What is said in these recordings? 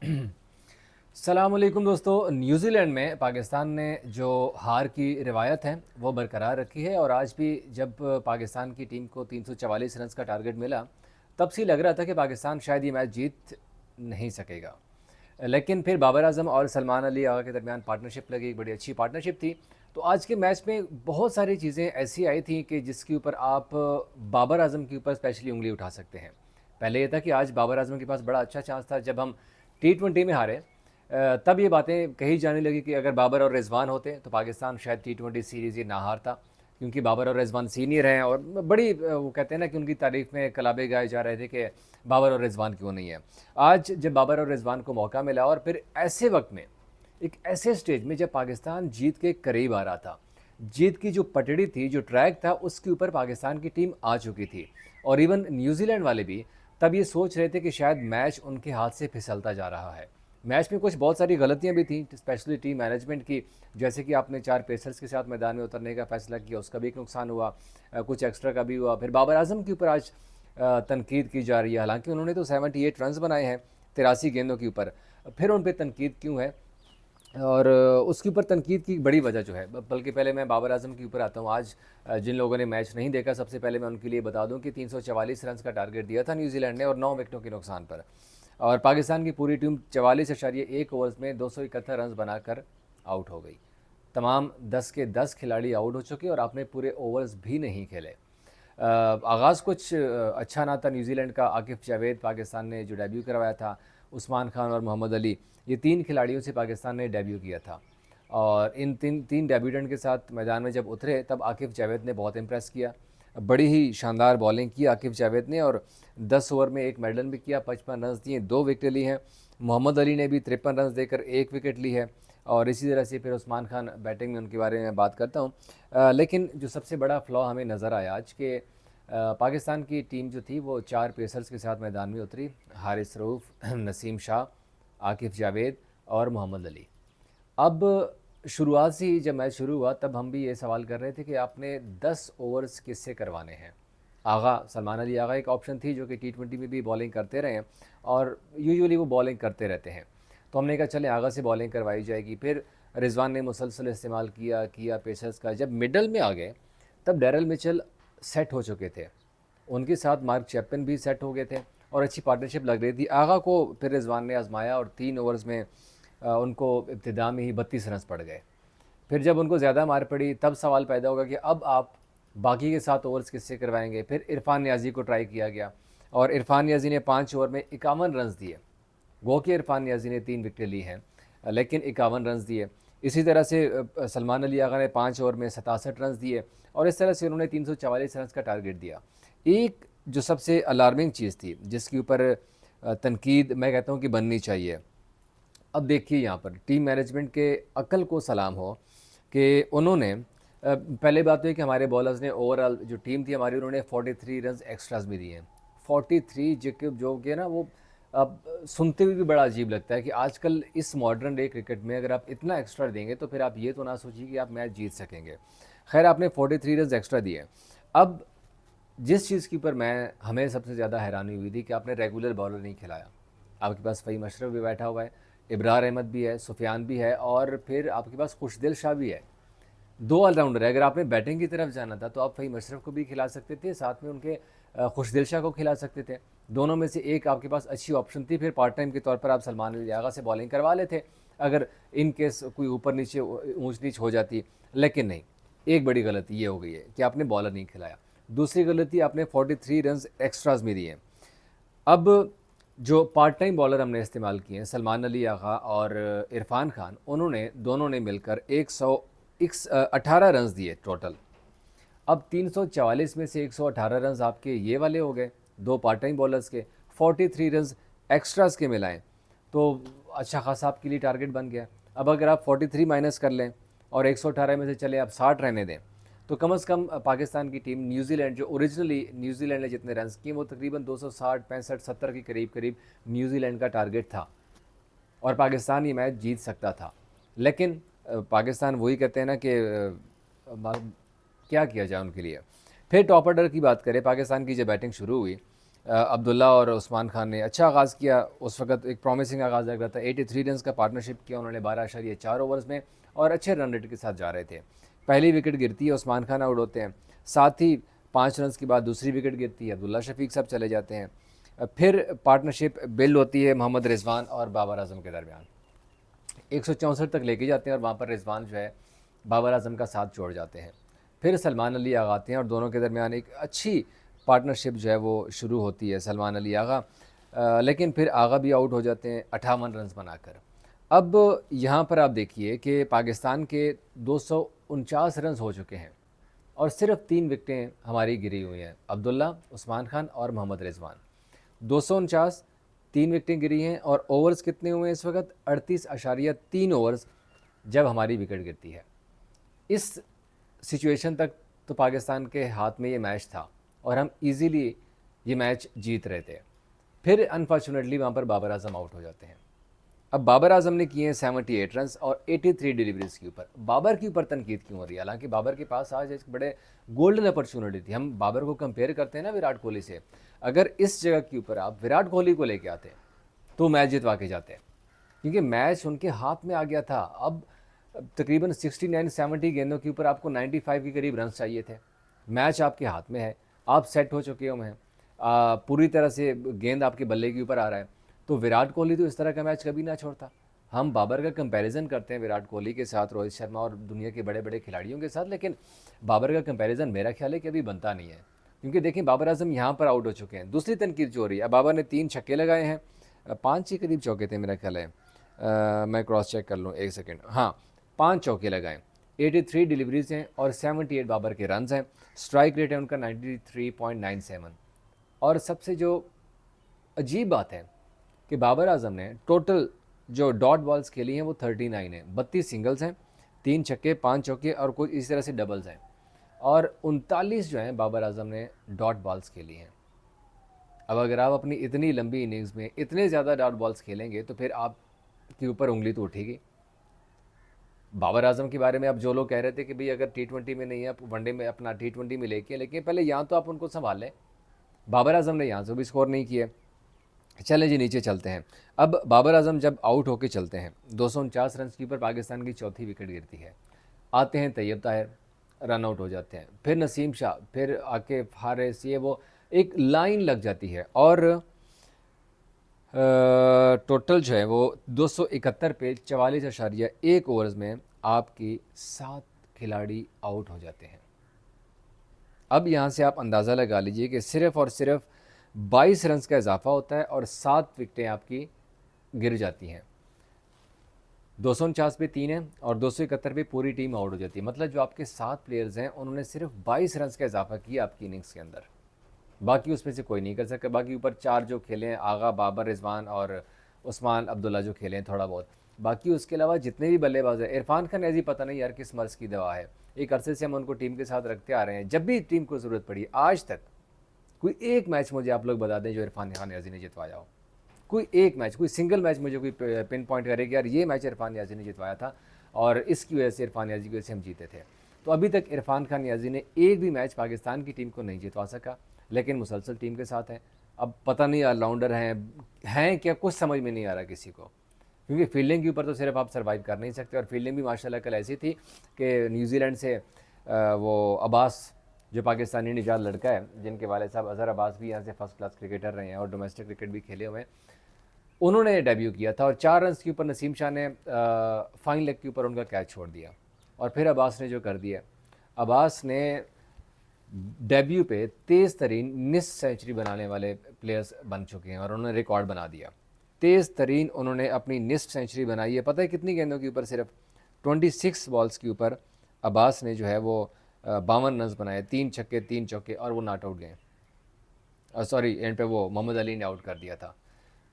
सलामुअलैकुम दोस्तों। न्यूज़ीलैंड में पाकिस्तान ने जो हार की रिवायत है वो बरकरार रखी है और आज भी जब पाकिस्तान की टीम को 344 रन का टारगेट मिला तब से लग रहा था कि पाकिस्तान शायद ये मैच जीत नहीं सकेगा। लेकिन फिर बाबर आजम और सलमान अली आगा के दरमियान पार्टनरशिप लगी, एक बड़ी अच्छी पार्टनरशिप थी। तो आज के मैच में बहुत सारी चीज़ें ऐसी आई थी कि जिसके ऊपर आप बाबर आजम के ऊपर स्पेशली उंगली उठा सकते हैं। पहले ये था कि आज बाबर आजम के पास बड़ा अच्छा चांस था। जब हम T20 में हारे तब ये बातें कही जाने लगी कि अगर बाबर और रिजवान होते तो पाकिस्तान शायद T20 सीरीज़ ये ना हारता, क्योंकि बाबर और रिजवान सीनियर हैं और बड़ी वो कहते हैं ना कि उनकी तारीफ में कलाबे गाए जा रहे थे कि बाबर और रिजवान क्यों नहीं है। आज जब बाबर और रिजवान को मौका मिला और फिर ऐसे वक्त में एक ऐसे स्टेज में जब पाकिस्तान जीत के करीब आ रहा था, जीत की जो पटड़ी थी, जो ट्रैक था, उसके ऊपर पाकिस्तान की टीम आ चुकी थी और इवन न्यूजीलैंड वाले भी तब ये सोच रहे थे कि शायद मैच उनके हाथ से फिसलता जा रहा है। मैच में कुछ बहुत सारी गलतियां भी थी, स्पेशली टीम मैनेजमेंट की। जैसे कि आपने 4 पेसर्स के साथ मैदान में उतरने का फैसला किया, उसका भी एक नुकसान हुआ। कुछ एक्स्ट्रा का भी हुआ। फिर बाबर आजम के ऊपर आज तनकीद की जा रही है, हालांकि उन्होंने तो 78 रन बनाए हैं 83 गेंदों के ऊपर। फिर उन पर तनकीद क्यों है और उसके ऊपर तनकीद की बड़ी वजह जो है, बल्कि पहले मैं बाबर आजम के ऊपर आता हूँ। आज जिन लोगों ने मैच नहीं देखा, सबसे पहले मैं उनके लिए बता दूं कि 344 रन का टारगेट दिया था न्यूजीलैंड ने और 9 विकेटों के नुकसान पर। और पाकिस्तान की पूरी टीम 44.1 ओवर्स में 271 रन बनाकर आउट हो गई। तमाम 10 के 10 खिलाड़ी आउट हो चुके और आपने पूरे ओवर्स भी नहीं खेले। आगाज़ कुछ अच्छा ना था न्यूजीलैंड का। आकिफ जावेद पाकिस्तान ने जो डेब्यू करवाया था, उस्मान खान और मोहम्मद अली, ये 3 खिलाड़ियों से पाकिस्तान ने डेब्यू किया था और इन तीन डेब्यूटेंट के साथ मैदान में जब उतरे तब आकिफ जावेद ने बहुत इम्प्रेस किया। बड़ी ही शानदार बॉलिंग की आकिफ जावेद ने और 10 ओवर में एक मेडल भी किया, 55 रन दिए, 2 विकेट ली हैं। मोहम्मद अली ने भी 53 रन देकर 1 विकेट ली है और इसी तरह से फिर उस्मान खान बैटिंग में, उनके बारे में बात करता हूँ। लेकिन जो सबसे बड़ा फ्लॉ हमें नज़र आया आज के, पाकिस्तान की टीम जो थी वो 4 पेसर्स के साथ मैदान में उतरी। हारिस रऊफ़, नसीम शाह, आकिफ जावेद और मोहम्मद अली। अब शुरुआत से ही जब मैच शुरू हुआ तब हम भी ये सवाल कर रहे थे कि आपने 10 ओवर्स किससे करवाने हैं। आगा, सलमान अली आगा एक ऑप्शन थी जो कि T20 में भी बॉलिंग करते रहे हैं और यूजुअली वो बॉलिंग करते रहते हैं। तो हमने कहा चलें आगा से बॉलिंग करवाई जाएगी। फिर रिजवान ने मुसलसल इस्तेमाल किया पेसर्स का। जब मिडल में आ गए तब डैरल मिचेल सेट हो चुके थे, उनके साथ मार्क चैपमैन भी सेट हो गए थे और अच्छी पार्टनरशिप लग रही थी। आगा को फिर रिजवान ने आजमाया और 3 ओवर्स में उनको इब्तिदा में ही 32 रन पड़ गए। फिर जब उनको ज़्यादा मार पड़ी तब सवाल पैदा होगा कि अब आप बाकी के 7 ओवर्स किससे करवाएंगे। फिर इरफान नियाज़ी को ट्राई किया गया और इरफान नियाज़ी ने 5 ओवर में 51 रन दिए। वो कि इरफान नियाज़ी ने 3 विकेटें ली हैं, लेकिन 51 रन दिए। इसी तरह से सलमान अली आगा ने 5 ओवर में 67 रन दिए और इस तरह से उन्होंने 344 रन का टारगेट दिया। एक जो सबसे अलार्मिंग चीज़ थी जिसके ऊपर तनकीद मैं कहता हूँ कि बननी चाहिए। अब देखिए यहाँ पर टीम मैनेजमेंट के अक्ल को सलाम हो कि उन्होंने पहले बात तो है कि हमारे बॉलर्स ने ओवरऑल जो टीम थी हमारी, उन्होंने 43 रन एक्स्ट्राज भी दिए हैं। 43 जो कि ना वो अब सुनते हुए भी बड़ा अजीब लगता है कि आजकल इस मॉडर्न डे क्रिकेट में अगर आप इतना एक्स्ट्रा देंगे तो फिर आप ये तो ना सोचिए कि आप मैच जीत सकेंगे। खैर, आपने 43 रन एक्स्ट्रा दिए। अब जिस चीज़ के ऊपर हमें सबसे ज़्यादा हैरानी हुई थी कि आपने रेगुलर बॉलर नहीं खिलाया। आपके पास फ़हीम अशरफ भी बैठा हुआ है, इब्रार अहमद भी है, सुफियान भी है और फिर आपके पास खुशदिल शाह भी है। 2 ऑलराउंडर है। अगर आपने बैटिंग की तरफ जाना था तो आप फ़हीम अशरफ को भी खिला सकते थे, साथ में उनके खुशदिल शाह को खिला सकते थे। दोनों में से एक आपके पास अच्छी ऑप्शन थी। फिर पार्ट टाइम के तौर पर आप सलमान अली आगा से बॉलिंग करवा लेते अगर इन केस कोई ऊपर नीचे ऊंच नीच हो जाती। लेकिन नहीं, एक बड़ी गलती ये हो गई है कि आपने बॉलर नहीं खिलाया। दूसरी गलती, आपने 43 रन एक्स्ट्राज में दिए। अब जो पार्ट टाइम बॉलर हमने इस्तेमाल किए हैं, सलमान अली आगा और इरफान खान, उन्होंने दोनों ने मिलकर 118 रन दिए टोटल। अब 344 में से 118 रन आपके ये वाले हो गए, 2 पार्ट टाइम बॉलर्स के। 43 रन एक्स्ट्रास के मिलाएं तो अच्छा खासा आपके लिए टारगेट बन गया। अब अगर आप 43 माइनस कर लें और 118 में से चले आप 60 रहने दें तो कम से कम पाकिस्तान की टीम, न्यूजीलैंड जो ओरिजिनली न्यूजीलैंड ने जितने रन किए वो तकरीबन 260, 65, 70 के करीब करीब न्यूजीलैंड का टारगेट था और पाकिस्तान ये मैच जीत सकता था। लेकिन पाकिस्तान वही कहते हैं ना कि क्या किया जाए उनके लिए। फिर टॉप ऑर्डर की बात करें, पाकिस्तान की जब बैटिंग शुरू हुई अब्दुल्ला और उस्मान खान ने अच्छा आगाज़ किया। उस वक्त एक प्रॉमिसिंग आगाज़ लग रहा था। 83 रन का पार्टनरशिप किया उन्होंने 12.4 ओवर्स में और अच्छे रन रेट के साथ जा रहे थे। पहली विकेट गिरती है, उस्मान खान आउट होते हैं, साथ ही 5 रन के बाद दूसरी विकेट गिरती है, अब्दुल्ला शफीक साहब चले जाते हैं। फिर पार्टनरशिप बिल्ड होती है मोहम्मद रिजवान और बाबर आजम के दरमियान, 164 तक लेके जाते हैं और वहाँ पर रिजवान जो है बाबर आजम का साथ छोड़ जाते हैं। फिर सलमान अली आगा आते हैं और दोनों के दरमियान एक अच्छी पार्टनरशिप जो है वो शुरू होती है, सलमान अली आगा। लेकिन फिर आगा भी आउट हो जाते हैं 58 रन बनाकर। अब यहाँ पर आप देखिए कि पाकिस्तान के 249 रन हो चुके हैं और सिर्फ 3 विकटें हमारी गिरी हुई हैं, अब्दुल्ला, उस्मान खान और मोहम्मद रिजवान। 249, 3 विकटें गिरी हैं और ओवर्स कितने हुए हैं इस वक्त? 38.3 ओवर्स जब हमारी विकेट गिरती है। इस सिचुएशन तक तो पाकिस्तान के हाथ में ये मैच था और हम इजीली ये मैच जीत रहे थे। फिर अनफॉर्चुनेटली वहाँ पर बाबर आजम आउट हो जाते हैं। अब बाबर आजम ने किए हैं 78 रन और 83 डिलीवरीज के ऊपर। बाबर के ऊपर तनकीद क्यों हो रही है? हालांकि बाबर के पास आज एक बड़े गोल्डन अपॉर्चुनिटी थी। हम बाबर को कंपेयर करते हैं ना विराट कोहली से। अगर इस जगह के ऊपर आप विराट कोहली को लेके आते तो मैच जितवा के जाते, क्योंकि मैच उनके हाथ में आ गया था। अब तकरीबन 69-70 गेंदों के ऊपर आपको 95 के करीब रन चाहिए थे। मैच आपके हाथ में है, आप सेट हो चुके हो हैं, पूरी तरह से गेंद आपके बल्ले के ऊपर आ रहा है। तो विराट कोहली तो इस तरह का मैच कभी ना छोड़ता। हम बाबर का कंपैरिजन करते हैं विराट कोहली के साथ, रोहित शर्मा और दुनिया के बड़े बड़े खिलाड़ियों के साथ, लेकिन बाबर का कंपैरिजन मेरा ख्याल है कि अभी बनता नहीं है। क्योंकि देखिए बाबर आजम यहाँ पर आउट हो चुके हैं। दूसरी तनकीद जो हो रही है, बाबर ने 3 छक्के लगाए हैं, 5 के करीब चौके थे मेरा ख्याल है, मैं क्रॉस चेक कर लूँ एक सेकेंड। हाँ, 5 चौके लगाए, 83 डिलीवरीज हैं और 78 बाबर के रन हैं। स्ट्राइक रेट है उनका 93.97। और सबसे जो अजीब बात है कि बाबर आजम ने टोटल जो डॉट बॉल्स खेली हैं वो 39 है। 32 सिंगल्स हैं, 3 छक्के, 5 चौके और कुछ इसी तरह से डबल्स हैं, और 39 जो हैं बाबर आजम ने डॉट बॉल्स खेली हैं। अब अगर आप अपनी इतनी लंबी इनिंग्स में इतने ज़्यादा डॉट बॉल्स खेलेंगे तो फिर आपके ऊपर उंगली तो उठेगी। बाबर आजम के बारे में अब जो लोग कह रहे थे कि भाई अगर T20 में नहीं है, आप वनडे में अपना T20 में लेके, लेकिन पहले यहाँ तो आप उनको संभाल लें। बाबर आजम ने यहाँ से भी स्कोर नहीं किए। चलें जी, नीचे चलते हैं। अब बाबर आजम जब आउट होके चलते हैं, 249 रन के ऊपर पाकिस्तान की चौथी विकेट गिरती है। आते हैं तैयब ताहिर, रन आउट हो जाते हैं। फिर नसीम शाह, फिर आके हारिस, ये वो एक लाइन लग जाती है और टोटल जो है वो 271 पे 44.1 ओवर्स में आपकी 7 खिलाड़ी आउट हो जाते हैं। अब यहाँ से आप अंदाज़ा लगा लीजिए कि सिर्फ़ और सिर्फ 22 रन का इजाफा होता है और 7 विकटें आपकी गिर जाती हैं। 249 पे 3 है और 271 पे पूरी टीम आउट हो जाती है। मतलब जो आपके 7 प्लेयर्स हैं उन्होंने सिर्फ 22 रन का इजाफा किया आपकी इनिंग्स के अंदर। बाकी उसमें से कोई नहीं कर सकता। बाकी ऊपर 4 जो खेले हैं, आगा, बाबर, रिजवान और उस्मान अब्दुल्ला जो खेले हैं थोड़ा बहुत, बाकी उसके अलावा जितने भी बल्लेबाज हैं, इरफान खान ऐसी पता नहीं यार किस मर्ज़ की दवा है। एक अरसे से हम उनको टीम के साथ रखते आ रहे हैं, जब भी टीम को ज़रूरत पड़ी आज तक कोई एक मैच मुझे आप लोग बता दें जो इरफान खान याजी ने जितवाया हो। कोई एक मैच, कोई सिंगल मैच मुझे कोई पिन पॉइंट करे कि यार ये मैच इरफान याजी ने जितवाया था और इसकी वजह से, इरफान याजी की वजह से हम जीते थे। तो अभी तक इरफान खान याजी ने एक भी मैच पाकिस्तान की टीम को नहीं जितवा सका, लेकिन मुसलसल टीम के साथ है। अब पता नहीं ऑलराउंडर हैं क्या, कुछ समझ में नहीं आ रहा किसी को, क्योंकि फील्डिंग के ऊपर तो सिर्फ आप सर्वाइव कर नहीं सकते। और फील्डिंग भी माशाल्लाह कल ऐसी थी कि न्यूजीलैंड से वो अब्बास, जो पाकिस्तानी निजात लड़का है, जिनके वाले साहब अज़हर अब्बास भी यहाँ से फर्स्ट क्लास क्रिकेटर रहे हैं और डोमेस्टिक क्रिकेट भी खेले हुए हैं, उन्होंने डेब्यू किया था और 4 रन के ऊपर नसीम शाह ने फाइन लेग के ऊपर उनका कैच छोड़ दिया। और फिर अब्बास ने जो कर दिया, अब्बास ने डेब्यू पे तेज़ तरीन निस सेंचुरी बनाने वाले प्लेयर्स बन चुके हैं और उन्होंने रिकॉर्ड बना दिया। तेज़ तरीन उन्होंने अपनी निस्फ सेंचुरी बनाई है। पता है कितनी गेंदों के ऊपर? सिर्फ 26 बॉल्स के ऊपर अब्बास ने जो है वो 52 रन बनाए, 3 छक्के 3 चौके, और वो नॉट आउट गए। सॉरी, एंड पे वो मोहम्मद अली ने आउट कर दिया था।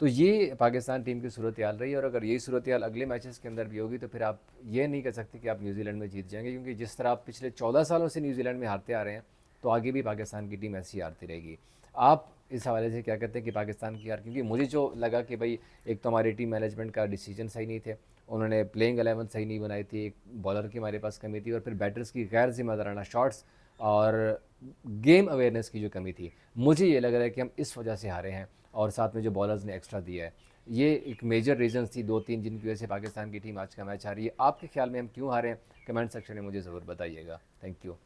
तो ये पाकिस्तान टीम की सूरत हाल रही है और अगर यही सूरत हाल अगले मैचेस के अंदर भी होगी तो फिर आप ये नहीं कह सकते कि आप न्यूजीलैंड में जीत जाएंगे, क्योंकि जिस तरह आप पिछले 14 सालों से न्यूजीलैंड में हारते आ रहे हैं तो आगे भी पाकिस्तान की टीम ऐसी हारती रहेगी। आप इस हवाले से क्या कहते हैं कि पाकिस्तान की हार? क्योंकि मुझे जो लगा कि भाई एक तो हमारी टीम मैनेजमेंट का डिसीजन सही नहीं थे, उन्होंने प्लेइंग 11 सही नहीं बनाई थी, एक बॉलर की हमारे पास कमी थी और फिर बैटर्स की गैर जिम्मेदाराना शॉट्स और गेम अवेयरनेस की जो कमी थी, मुझे ये लग रहा है कि हम इस वजह से हारे हैं। और साथ में जो बॉलर्स ने एक्स्ट्रा दिया है, ये एक मेजर रीजंस थी 2-3 जिनकी वजह से पाकिस्तान की टीम आज का मैच हारी है। आपके ख्याल में हम क्यों हारे हैं? कमेंट सेक्शन में मुझे ज़रूर बताइएगा। Thank you.